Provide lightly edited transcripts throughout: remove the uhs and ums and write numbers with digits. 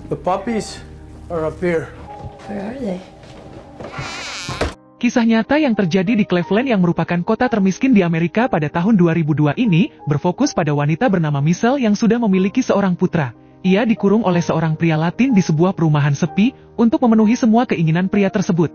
The puppies are up here. Where are they? Kisah nyata yang terjadi di Cleveland yang merupakan kota termiskin di Amerika pada tahun 2002 ini, berfokus pada wanita bernama Michelle yang sudah memiliki seorang putra. Ia dikurung oleh seorang pria Latin di sebuah perumahan sepi, untuk memenuhi semua keinginan pria tersebut.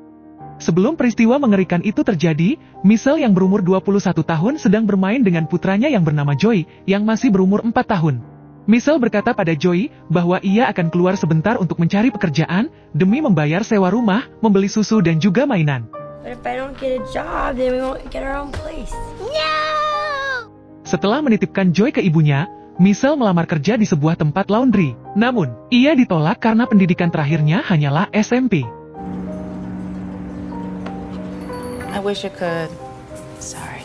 Sebelum peristiwa mengerikan itu terjadi, Michelle yang berumur 21 tahun sedang bermain dengan putranya yang bernama Joey, yang masih berumur 4 tahun. Michelle berkata pada Joey, bahwa ia akan keluar sebentar untuk mencari pekerjaan, demi membayar sewa rumah, membeli susu dan juga mainan. But if I don't get a job, then we won't get our own place. No! Setelah menitipkan Joey ke ibunya, Michelle melamar kerja di sebuah tempat laundry. Namun, ia ditolak karena pendidikan terakhirnya hanyalah SMP. I wish I could. Sorry.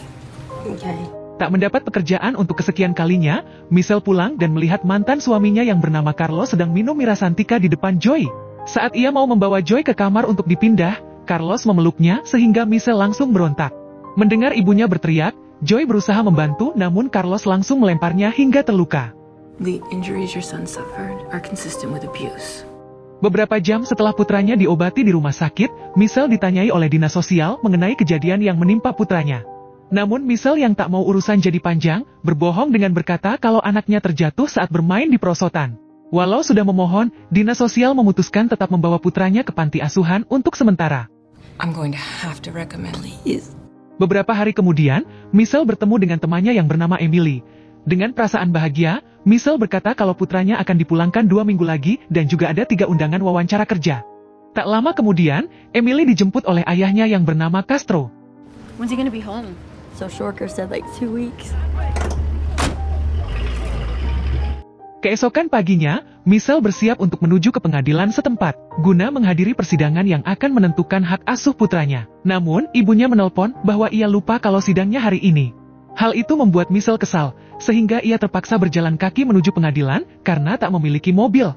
Okay. Tak mendapat pekerjaan untuk kesekian kalinya, Michelle pulang dan melihat mantan suaminya yang bernama Carlos sedang minum Mirasantika di depan Joey. Saat ia mau membawa Joey ke kamar untuk dipindah, Carlos memeluknya sehingga Michelle langsung berontak. Mendengar ibunya berteriak, Joey berusaha membantu namun Carlos langsung melemparnya hingga terluka. The injuries your son suffered are consistent with abuse. Beberapa jam setelah putranya diobati di rumah sakit, Michelle ditanyai oleh dinas sosial mengenai kejadian yang menimpa putranya. Namun Michelle yang tak mau urusan jadi panjang, berbohong dengan berkata kalau anaknya terjatuh saat bermain di perosotan. Walau sudah memohon, dinas sosial memutuskan tetap membawa putranya ke panti asuhan untuk sementara. I'm going to have to recommend. Please. Beberapa hari kemudian, Michelle bertemu dengan temannya yang bernama Emily. Dengan perasaan bahagia, Michelle berkata kalau putranya akan dipulangkan 2 minggu lagi dan juga ada 3 undangan wawancara kerja. Tak lama kemudian, Emily dijemput oleh ayahnya yang bernama Castro. When's he gonna be home? So Shorker said like 2 weeks. Keesokan paginya, Michelle bersiap untuk menuju ke pengadilan setempat, guna menghadiri persidangan yang akan menentukan hak asuh putranya. Namun, ibunya menelpon bahwa ia lupa kalau sidangnya hari ini. Hal itu membuat Michelle kesal, sehingga ia terpaksa berjalan kaki menuju pengadilan karena tak memiliki mobil.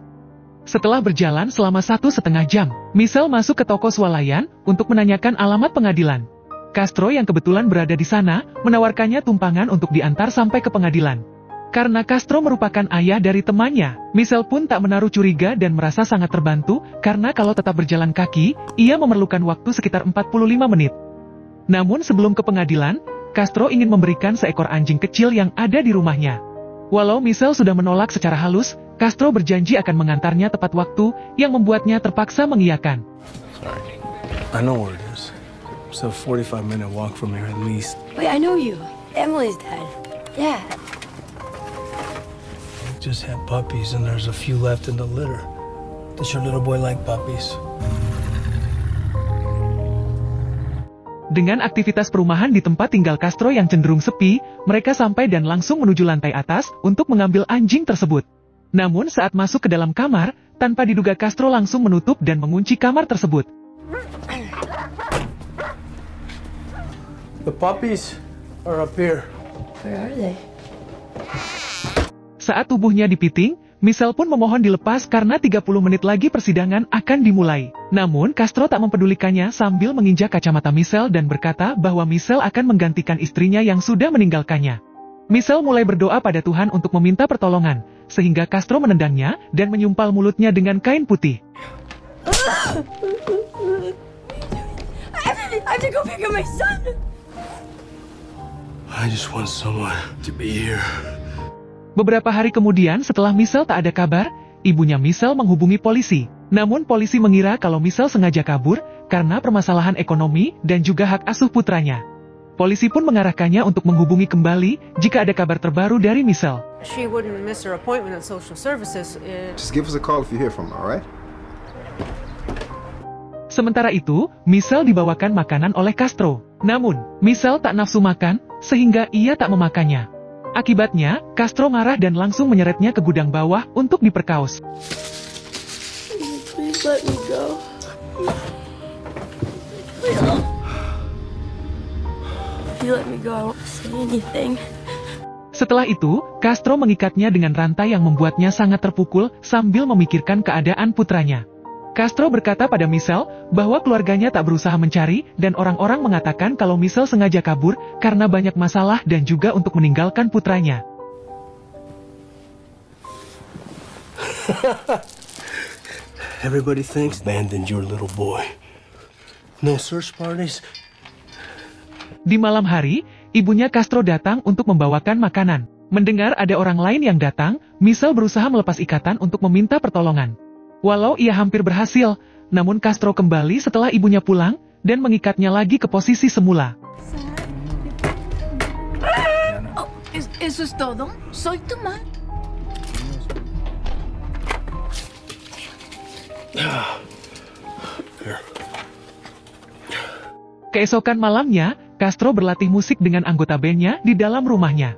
Setelah berjalan selama 1,5 jam, Michelle masuk ke toko swalayan untuk menanyakan alamat pengadilan. Castro yang kebetulan berada di sana, menawarkannya tumpangan untuk diantar sampai ke pengadilan. Karena Castro merupakan ayah dari temannya, Michelle pun tak menaruh curiga dan merasa sangat terbantu, karena kalau tetap berjalan kaki, ia memerlukan waktu sekitar 45 menit. Namun sebelum ke pengadilan, Castro ingin memberikan seekor anjing kecil yang ada di rumahnya. Walau Michelle sudah menolak secara halus, Castro berjanji akan mengantarnya tepat waktu, yang membuatnya terpaksa mengiyakan. Sorry. I know where it is. It's a 45-minute walk from here at least. Wait, I know you. Emily's dad. Yeah. Just had puppies and there's a few left in the litter. Does your little boy like puppies? Dengan aktivitas perumahan di tempat tinggal Castro yang cenderung sepi, mereka sampai dan langsung menuju lantai atas untuk mengambil anjing tersebut. Namun saat masuk ke dalam kamar, tanpa diduga Castro langsung menutup dan mengunci kamar tersebut. The puppies are up here. Where are they? Saat tubuhnya dipiting, Michelle pun memohon dilepas karena 30 menit lagi persidangan akan dimulai. Namun Castro tak mempedulikannya sambil menginjak kacamata Michelle dan berkata bahwa Michelle akan menggantikan istrinya yang sudah meninggalkannya. Michelle mulai berdoa pada Tuhan untuk meminta pertolongan, sehingga Castro menendangnya dan menyumpal mulutnya dengan kain putih. I have to go pick up my son. I just want someone to be here. Beberapa hari kemudian setelah Michelle tak ada kabar, ibunya Michelle menghubungi polisi. Namun polisi mengira kalau Michelle sengaja kabur karena permasalahan ekonomi dan juga hak asuh putranya. Polisi pun mengarahkannya untuk menghubungi kembali jika ada kabar terbaru dari Michelle. She wouldn't miss her appointment at social services. Just give us a call if you hear from her, alright? Sementara itu, Michelle dibawakan makanan oleh Castro. Namun, Michelle tak nafsu makan, sehingga ia tak memakannya. Akibatnya, Castro marah dan langsung menyeretnya ke gudang bawah untuk diperkaos. Please let me go. If you let me go, I won't say anything. Setelah itu, Castro mengikatnya dengan rantai yang membuatnya sangat terpukul sambil memikirkan keadaan putranya. Castro berkata pada Michelle bahwa keluarganya tak berusaha mencari dan orang-orang mengatakan kalau Michelle sengaja kabur karena banyak masalah dan juga untuk meninggalkan putranya. Everybody thinks abandoned your little boy. No search parties. Di malam hari, ibunya Castro datang untuk membawakan makanan. Mendengar ada orang lain yang datang, Michelle berusaha melepas ikatan untuk meminta pertolongan. Walau ia hampir berhasil, namun Castro kembali setelah ibunya pulang dan mengikatnya lagi ke posisi semula. Oh, ¿eso es todo? Soy tu madre. Keesokan malamnya, Castro berlatih musik dengan anggota bandnya di dalam rumahnya.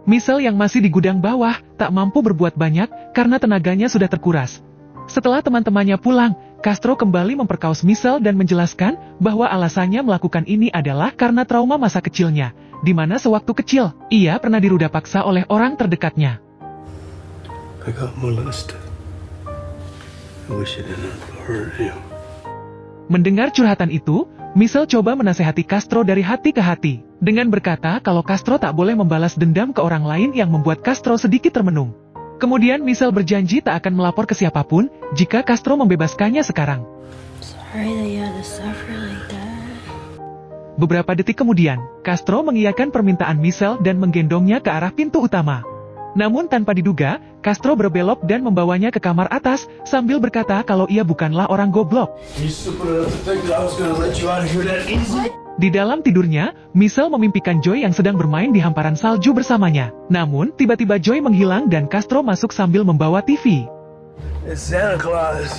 Michelle yang masih di gudang bawah tak mampu berbuat banyak karena tenaganya sudah terkuras. Setelah teman-temannya pulang, Castro kembali memperkaos Michelle dan menjelaskan bahwa alasannya melakukan ini adalah karena trauma masa kecilnya, di mana sewaktu kecil, ia pernah diruda paksa oleh orang terdekatnya. I got molested. I wish it didn't hurt him. Mendengar curhatan itu, Michelle coba menasehati Castro dari hati ke hati, dengan berkata kalau Castro tak boleh membalas dendam ke orang lain yang membuat Castro sedikit termenung. Kemudian Michelle berjanji tak akan melapor ke siapapun jika Castro membebaskannya sekarang. Sorry that you had to suffer like that. Beberapa detik kemudian, Castro mengiyakan permintaan Michelle dan menggendongnya ke arah pintu utama. Namun tanpa diduga, Castro berbelok dan membawanya ke kamar atas sambil berkata kalau ia bukanlah orang goblok. Di dalam tidurnya, Michelle memimpikan Joy yang sedang bermain di hamparan salju bersamanya. Namun, tiba-tiba Joy menghilang dan Castro masuk sambil membawa TV. It's Santa Claus.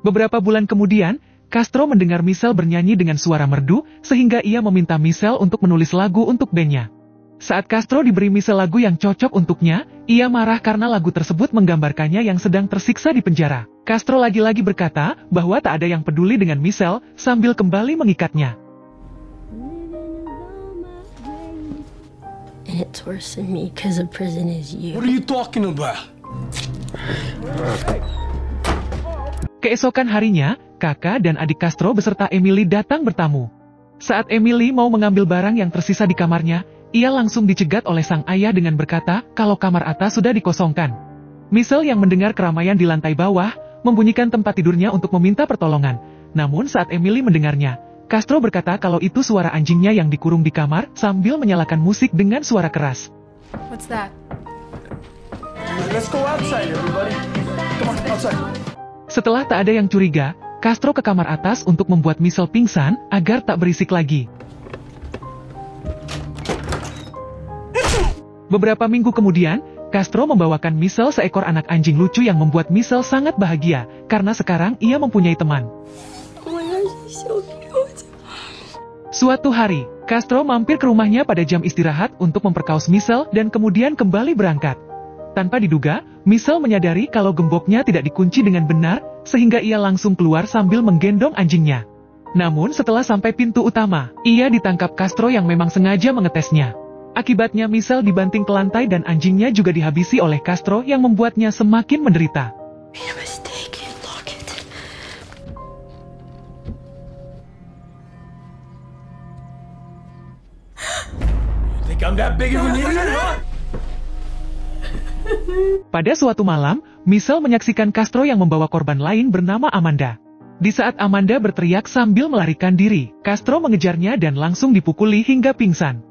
Beberapa bulan kemudian, Castro mendengar Michelle bernyanyi dengan suara merdu, sehingga ia meminta Michelle untuk menulis lagu untuk bandnya. Saat Castro diberi Michelle lagu yang cocok untuknya, ia marah karena lagu tersebut menggambarkannya yang sedang tersiksa di penjara. Castro lagi-lagi berkata bahwa tak ada yang peduli dengan Michelle, sambil kembali mengikatnya. And it's worse than me because the prison is you. What are you talking about? Keesokan harinya, kakak dan adik Castro beserta Emily datang bertamu. Saat Emily mau mengambil barang yang tersisa di kamarnya, ia langsung dicegat oleh sang ayah dengan berkata kalau kamar atas sudah dikosongkan. Michelle yang mendengar keramaian di lantai bawah, membunyikan tempat tidurnya untuk meminta pertolongan. Namun saat Emily mendengarnya, Castro berkata kalau itu suara anjingnya yang dikurung di kamar sambil menyalakan musik dengan suara keras. What's that? Let's go outside, everybody. Come on, outside. Setelah tak ada yang curiga, Castro ke kamar atas untuk membuat Michelle pingsan agar tak berisik lagi. Beberapa minggu kemudian, Castro membawakan Michelle seekor anak anjing lucu yang membuat Michelle sangat bahagia, karena sekarang ia mempunyai teman. Oh my gosh, he's so cute. Suatu hari, Castro mampir ke rumahnya pada jam istirahat untuk memperkaos Michelle dan kemudian kembali berangkat. Tanpa diduga, Michelle menyadari kalau gemboknya tidak dikunci dengan benar, sehingga ia langsung keluar sambil menggendong anjingnya. Namun setelah sampai pintu utama, ia ditangkap Castro yang memang sengaja mengetesnya. Akibatnya Michelle dibanting ke lantai dan anjingnya juga dihabisi oleh Castro yang membuatnya semakin menderita. Made a mistake. Lock it. Think I'm that big of an idiot, huh? Pada suatu malam, Michelle menyaksikan Castro yang membawa korban lain bernama Amanda. Di saat Amanda berteriak sambil melarikan diri, Castro mengejarnya dan langsung dipukuli hingga pingsan.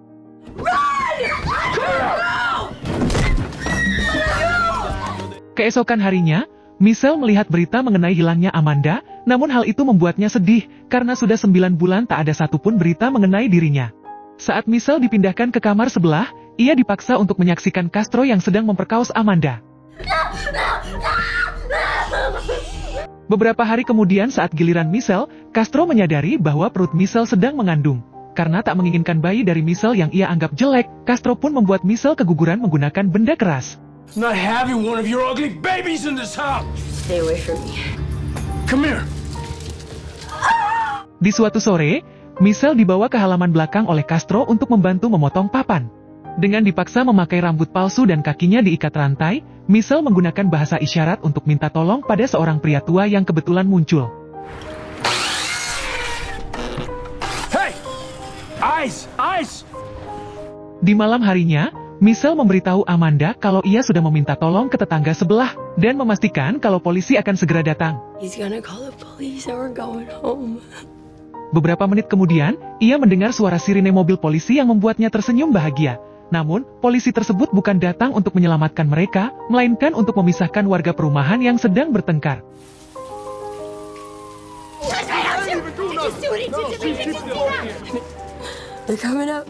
Keesokan harinya, Michelle melihat berita mengenai hilangnya Amanda, namun hal itu membuatnya sedih, karena sudah 9 bulan tak ada satupun berita mengenai dirinya. Saat Michelle dipindahkan ke kamar sebelah, ia dipaksa untuk menyaksikan Castro yang sedang memperkaos Amanda. Beberapa hari kemudian saat giliran Michelle, Castro menyadari bahwa perut Michelle sedang mengandung. Karena tak menginginkan bayi dari Michelle yang ia anggap jelek, Castro pun membuat Michelle keguguran menggunakan benda keras. Not having one of your ugly babies in this house. Stay away from me. Come here. Di suatu sore, Michelle dibawa ke halaman belakang oleh Castro untuk membantu memotong papan. Dengan dipaksa memakai rambut palsu dan kakinya diikat rantai, Michelle menggunakan bahasa isyarat untuk minta tolong pada seorang pria tua yang kebetulan muncul. Hey! Eyes! Eyes! Di malam harinya, Michelle memberitahu Amanda kalau ia sudah meminta tolong ke tetangga sebelah dan memastikan kalau polisi akan segera datang. He's gonna call the police and we're going home. Beberapa menit kemudian, ia mendengar suara sirine mobil polisi yang membuatnya tersenyum bahagia. Namun, polisi tersebut bukan datang untuk menyelamatkan mereka, melainkan untuk memisahkan warga perumahan yang sedang bertengkar. They're coming up.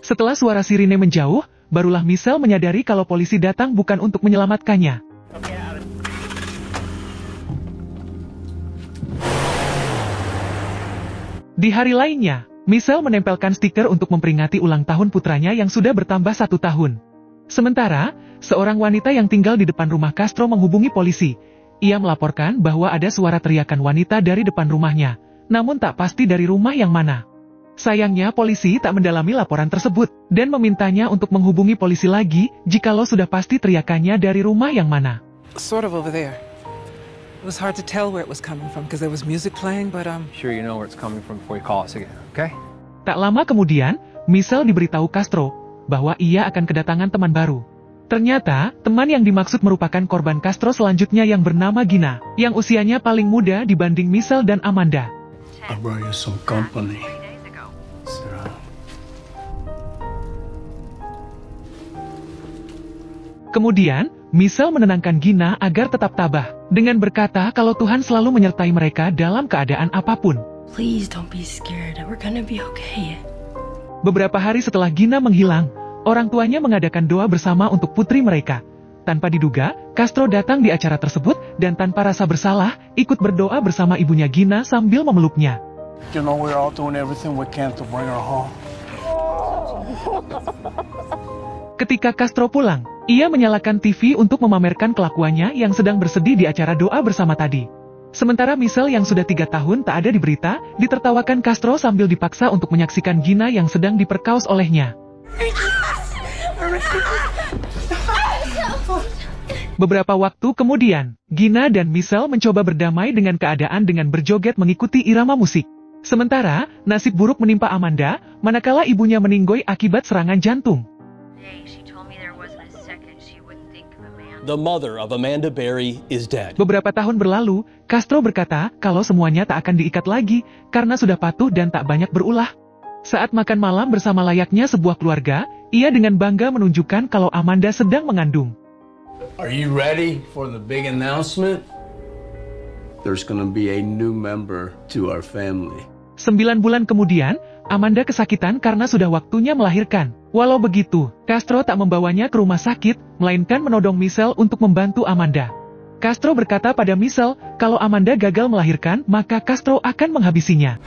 Setelah suara sirine menjauh, barulah Michelle menyadari kalau polisi datang bukan untuk menyelamatkannya. Di hari lainnya, Michelle menempelkan stiker untuk memperingati ulang tahun putranya yang sudah bertambah 1 tahun. Sementara, seorang wanita yang tinggal di depan rumah Castro menghubungi polisi. Ia melaporkan bahwa ada suara teriakan wanita dari depan rumahnya, namun tak pasti dari rumah yang mana. Sayangnya polisi tak mendalami laporan tersebut, dan memintanya untuk menghubungi polisi lagi jikalau sudah pasti teriakannya dari rumah yang mana. Sort of over there. It was hard to tell where it was coming from because there was music playing, but Sure you know where it's coming from before you call us again, okay? Tak lama kemudian, Michelle diberitahu Castro bahwa ia akan kedatangan teman baru. Ternyata, teman yang dimaksud merupakan korban Castro selanjutnya yang bernama Gina, yang usianya paling muda dibanding Michelle dan Amanda. I brought you some company. Sarah. Kemudian, Michelle menenangkan Gina agar tetap tabah, dengan berkata kalau Tuhan selalu menyertai mereka dalam keadaan apapun. Please don't be scared. We're gonna be okay. Beberapa hari setelah Gina menghilang, orang tuanya mengadakan doa bersama untuk putri mereka. Tanpa diduga, Castro datang di acara tersebut dan tanpa rasa bersalah, ikut berdoa bersama ibunya Gina sambil memeluknya. You know we're all doing everything we can to bring her home. Ketika Castro pulang, ia menyalakan TV untuk memamerkan kelakuannya yang sedang bersedih di acara doa bersama tadi. Sementara Michelle yang sudah 3 tahun tak ada di berita, ditertawakan Castro sambil dipaksa untuk menyaksikan Gina yang sedang diperkaos olehnya. Beberapa waktu kemudian, Gina dan Michelle mencoba berdamai dengan keadaan dengan berjoget mengikuti irama musik. Sementara, nasib buruk menimpa Amanda, manakala ibunya meninggoy akibat serangan jantung. The mother of Amanda Berry is dead. Beberapa tahun berlalu, Castro berkata kalau semuanya tak akan diikat lagi karena sudah patuh dan tak banyak berulah. Saat makan malam bersama layaknya sebuah keluarga, ia dengan bangga menunjukkan kalau Amanda sedang mengandung. Are you ready for the big announcement? There's gonna be a new member to our family. 9 bulan kemudian, Amanda kesakitan karena sudah waktunya melahirkan. Walau begitu, Castro tak membawanya ke rumah sakit, melainkan menodong Michelle untuk membantu Amanda. Castro berkata pada Michelle, kalau Amanda gagal melahirkan, maka Castro akan menghabisinya.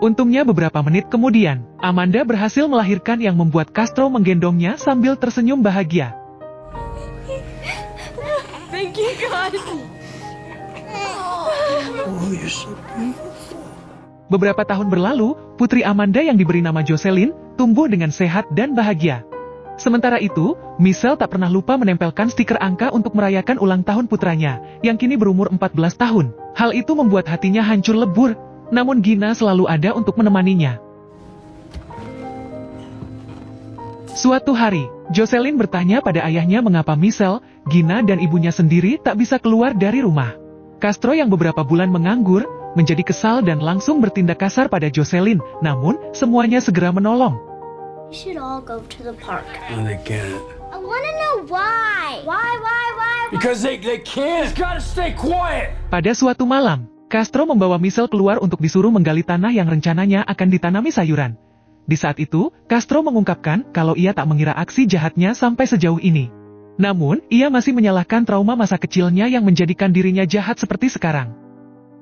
Untungnya beberapa menit kemudian, Amanda berhasil melahirkan yang membuat Castro menggendongnya sambil tersenyum bahagia. Thank you, God. Oh, you're so beautiful. Beberapa tahun berlalu, putri Amanda yang diberi nama Jocelyn, tumbuh dengan sehat dan bahagia. Sementara itu, Michelle tak pernah lupa menempelkan stiker angka untuk merayakan ulang tahun putranya, yang kini berumur 14 tahun. Hal itu membuat hatinya hancur lebur, namun Gina selalu ada untuk menemaninya. Suatu hari, Jocelyn bertanya pada ayahnya mengapa Michelle, Gina dan ibunya sendiri tak bisa keluar dari rumah. Castro yang beberapa bulan menganggur, menjadi kesal dan langsung bertindak kasar pada Jocelyn, namun semuanya segera menolong. We should all go to the park. No, they can't. I want to know why. Why? Because they can't. It's gotta stay quiet. Pada suatu malam, Castro membawa Michelle keluar untuk disuruh menggali tanah yang rencananya akan ditanami sayuran. Di saat itu, Castro mengungkapkan kalau ia tak mengira aksi jahatnya sampai sejauh ini. Namun, ia masih menyalahkan trauma masa kecilnya yang menjadikan dirinya jahat seperti sekarang.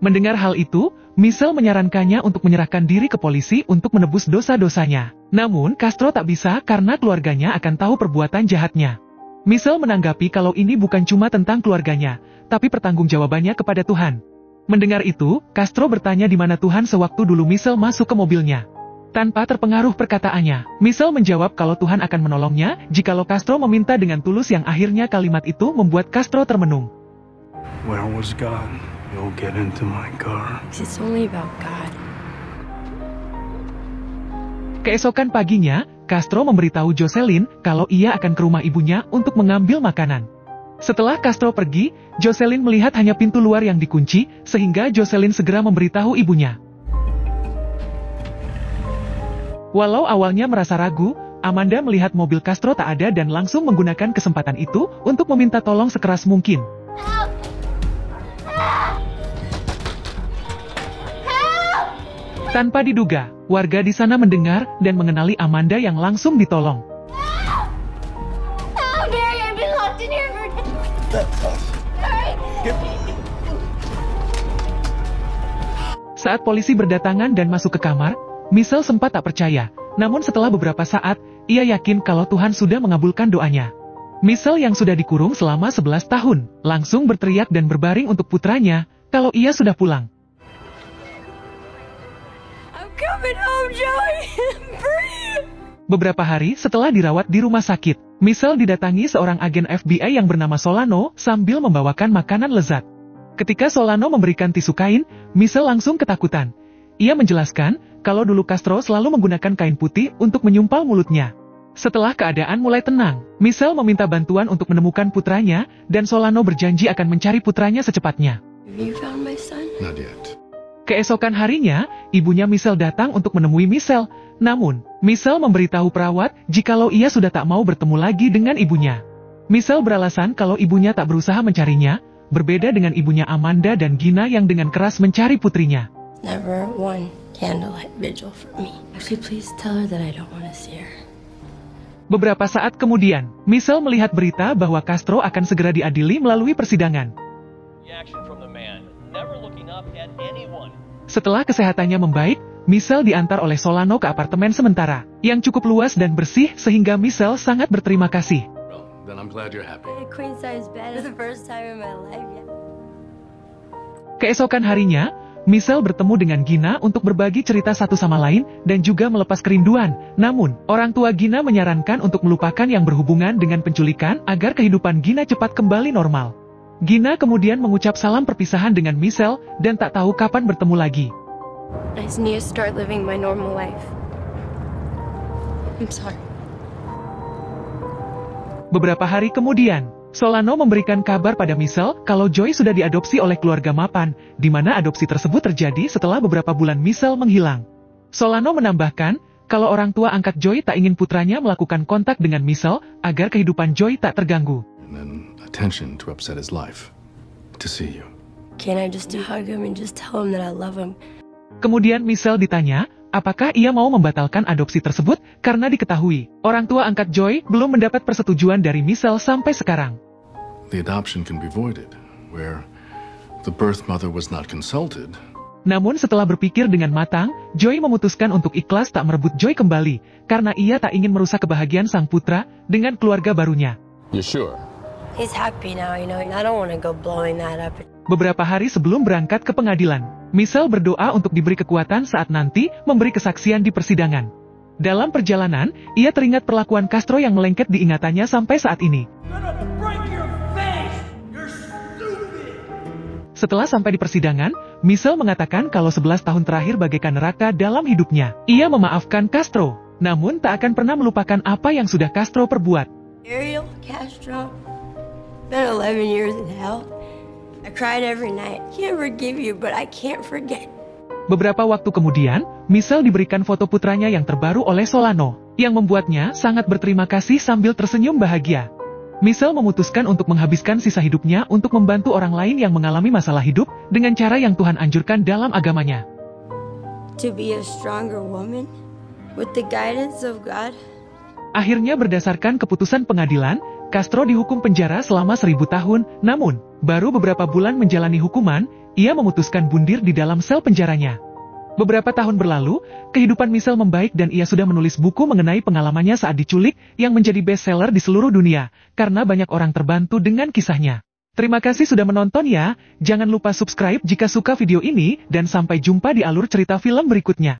Mendengar hal itu, Michelle menyarankannya untuk menyerahkan diri ke polisi untuk menebus dosa-dosanya. Namun, Castro tak bisa karena keluarganya akan tahu perbuatan jahatnya. Michelle menanggapi kalau ini bukan cuma tentang keluarganya, tapi pertanggungjawabannya kepada Tuhan. Mendengar itu, Castro bertanya di mana Tuhan sewaktu dulu Michelle masuk ke mobilnya. Tanpa terpengaruh perkataannya, Michelle menjawab kalau Tuhan akan menolongnya jikalau Castro meminta dengan tulus yang akhirnya kalimat itu membuat Castro termenung. Where was God? You'll get into my car. It's only about God. Keesokan paginya, Castro memberitahu Jocelyn kalau ia akan ke rumah ibunya untuk mengambil makanan. Setelah Castro pergi, Jocelyn melihat hanya pintu luar yang dikunci, sehingga Jocelyn segera memberitahu ibunya. Walau awalnya merasa ragu, Amanda melihat mobil Castro tak ada dan langsung menggunakan kesempatan itu untuk meminta tolong sekeras mungkin. Tanpa diduga, warga di sana mendengar dan mengenali Amanda yang langsung ditolong. Saat polisi berdatangan dan masuk ke kamar, Michelle sempat tak percaya. Namun setelah beberapa saat, ia yakin kalau Tuhan sudah mengabulkan doanya. Michelle yang sudah dikurung selama 11 tahun, langsung berteriak dan berbaring untuk putranya, kalau ia sudah pulang. Beberapa hari setelah dirawat di rumah sakit, Michelle didatangi seorang agen FBI yang bernama Solano sambil membawakan makanan lezat. Ketika Solano memberikan tisu kain, Michelle langsung ketakutan. Ia menjelaskan kalau dulu Castro selalu menggunakan kain putih untuk menyumpal mulutnya. Setelah keadaan mulai tenang, Michelle meminta bantuan untuk menemukan putranya dan Solano berjanji akan mencari putranya secepatnya. You found my son? Not yet. Keesokan harinya, ibunya Michelle datang untuk menemui Michelle. Namun, Michelle memberitahu perawat jikalau ia sudah tak mau bertemu lagi dengan ibunya. Michelle beralasan kalau ibunya tak berusaha mencarinya, berbeda dengan ibunya Amanda dan Gina yang dengan keras mencari putrinya. Never one candlelight vigil for me. Actually, please tell her that I don't want to see her. Beberapa saat kemudian, Michelle melihat berita bahwa Castro akan segera diadili melalui persidangan. Setelah kesehatannya membaik, Michelle diantar oleh Solano ke apartemen sementara, yang cukup luas dan bersih sehingga Michelle sangat berterima kasih. Keesokan harinya, Michelle bertemu dengan Gina untuk berbagi cerita satu sama lain dan juga melepas kerinduan. Namun, orang tua Gina menyarankan untuk melupakan yang berhubungan dengan penculikan agar kehidupan Gina cepat kembali normal. Gina kemudian mengucap salam perpisahan dengan Michelle dan tak tahu kapan bertemu lagi. I just need to start living my normal life. I'm sorry. Beberapa hari kemudian, Solano memberikan kabar pada Michelle kalau Joy sudah diadopsi oleh keluarga mapan, di mana adopsi tersebut terjadi setelah beberapa bulan Michelle menghilang. Solano menambahkan kalau orang tua angkat Joy tak ingin putranya melakukan kontak dengan Michelle agar kehidupan Joy tak terganggu. Attention to upset his life. To see you. Can I just hug him and just tell him that I love him? Kemudian Michelle ditanya, apakah ia mau membatalkan adopsi tersebut karena diketahui orang tua angkat Joy belum mendapat persetujuan dari Michelle sampai sekarang. The adoption can be voided, where the birth mother was not consulted. Namun setelah berpikir dengan matang, Joy memutuskan untuk ikhlas tak merebut Joy kembali, karena ia tak ingin merusak kebahagiaan sang putra dengan keluarga barunya. You sure? He's happy now, you know, I don't want to go blowing that up. Beberapa hari sebelum berangkat ke pengadilan, Michelle berdoa untuk diberi kekuatan saat nanti memberi kesaksian di persidangan. Dalam perjalanan, ia teringat perlakuan Castro yang melengket di ingatannya sampai saat ini. Setelah sampai di persidangan, Michelle mengatakan kalau 11 tahun terakhir bagaikan neraka dalam hidupnya. Ia memaafkan Castro, namun tak akan pernah melupakan apa yang sudah Castro perbuat. Ariel Castro, been 11 years in hell. I cried every night. Can't forgive you, but I can't forget. Beberapa waktu kemudian, Michelle diberikan foto putranya yang terbaru oleh Solano, yang membuatnya sangat berterima kasih sambil tersenyum bahagia. Michelle memutuskan untuk menghabiskan sisa hidupnya untuk membantu orang lain yang mengalami masalah hidup dengan cara yang Tuhan anjurkan dalam agamanya. To be a stronger woman with the guidance of God. Akhirnya berdasarkan keputusan pengadilan, Castro dihukum penjara selama 1000 tahun, namun, baru beberapa bulan menjalani hukuman, ia memutuskan bundir di dalam sel penjaranya. Beberapa tahun berlalu, kehidupan Michelle membaik dan ia sudah menulis buku mengenai pengalamannya saat diculik yang menjadi bestseller di seluruh dunia, karena banyak orang terbantu dengan kisahnya. Terima kasih sudah menonton ya, jangan lupa subscribe jika suka video ini, dan sampai jumpa di alur cerita film berikutnya.